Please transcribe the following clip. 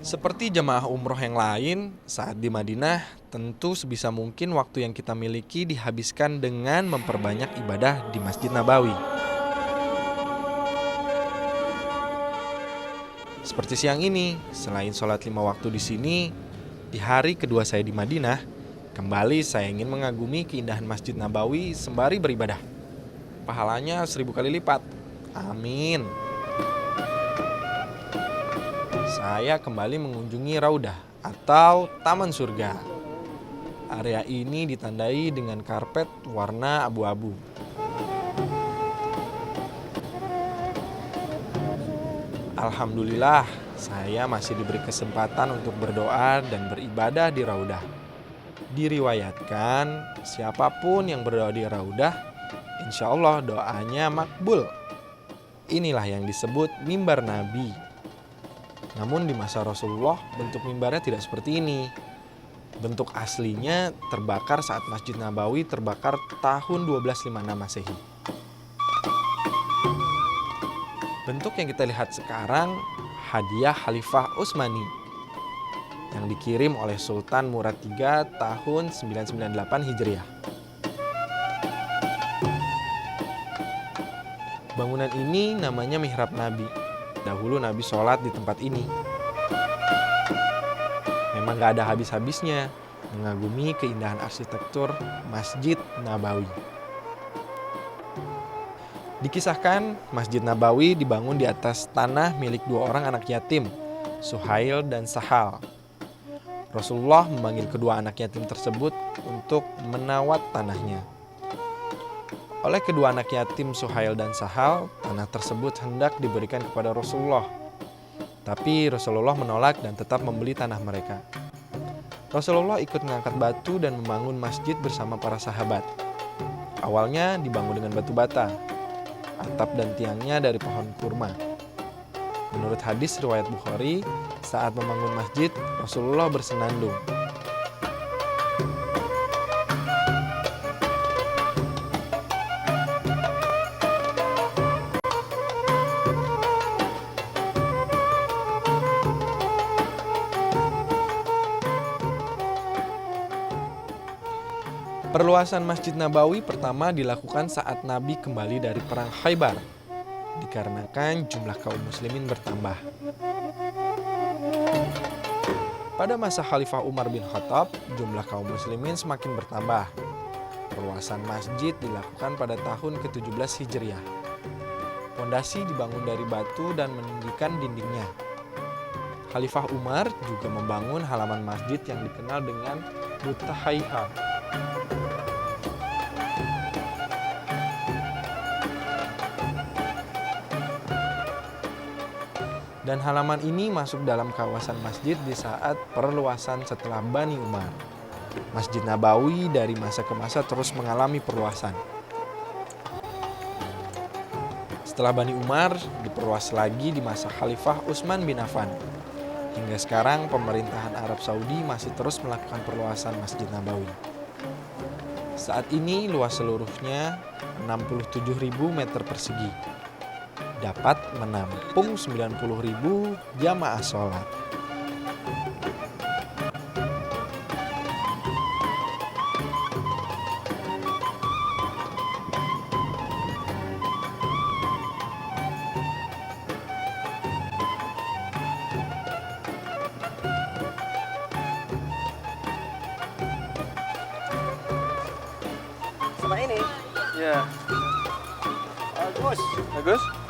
Seperti jemaah umroh yang lain, saat di Madinah, tentu sebisa mungkin waktu yang kita miliki dihabiskan dengan memperbanyak ibadah di Masjid Nabawi. Seperti siang ini, selain sholat 5 waktu di sini, di hari kedua saya di Madinah, kembali saya ingin mengagumi keindahan Masjid Nabawi sembari beribadah. Pahalanya 1000 kali lipat. Amin. Saya kembali mengunjungi Raudah atau Taman Surga. Area ini ditandai dengan karpet warna abu-abu. Alhamdulillah, saya masih diberi kesempatan untuk berdoa dan beribadah di Raudah. Diriwayatkan, siapapun yang berdoa di Raudah, insya Allah doanya makbul. Inilah yang disebut mimbar Nabi. Namun di masa Rasulullah, bentuk mimbarnya tidak seperti ini. Bentuk aslinya terbakar saat Masjid Nabawi terbakar tahun 1256 Masehi. Bentuk yang kita lihat sekarang hadiah Khalifah Utsmani yang dikirim oleh Sultan Murad III tahun 998 Hijriah. Bangunan ini namanya Mihrab Nabi. Dahulu Nabi sholat di tempat ini. Memang gak ada habis-habisnya mengagumi keindahan arsitektur Masjid Nabawi. Dikisahkan Masjid Nabawi dibangun di atas tanah milik 2 orang anak yatim, Suhail dan Sahal. Rasulullah memanggil kedua anak yatim tersebut untuk menawat tanahnya. Oleh kedua anak yatim Suhail dan Sahal, tanah tersebut hendak diberikan kepada Rasulullah. Tapi Rasulullah menolak dan tetap membeli tanah mereka. Rasulullah ikut mengangkat batu dan membangun masjid bersama para sahabat. Awalnya dibangun dengan batu bata. Atap dan tiangnya dari pohon kurma. Menurut hadis riwayat Bukhari, saat membangun masjid, Rasulullah bersenandung. Perluasan Masjid Nabawi pertama dilakukan saat Nabi kembali dari Perang Khaybar, dikarenakan jumlah kaum muslimin bertambah. Pada masa Khalifah Umar bin Khattab, jumlah kaum muslimin semakin bertambah. Perluasan masjid dilakukan pada tahun ke-17 Hijriah. Pondasi dibangun dari batu dan meninggikan dindingnya. Khalifah Umar juga membangun halaman masjid yang dikenal dengan Butahaiha. Dan halaman ini masuk dalam kawasan masjid di saat perluasan setelah Bani Umar. Masjid Nabawi dari masa ke masa terus mengalami perluasan. Setelah Bani Umar, diperluas lagi di masa Khalifah Utsman bin Affan. Hingga sekarang pemerintahan Arab Saudi masih terus melakukan perluasan Masjid Nabawi. Saat ini luas seluruhnya 67.000 meter persegi. Dapat menampung 90.000 jamaah sholat. Sama ini? Ya, Bagus. bagus.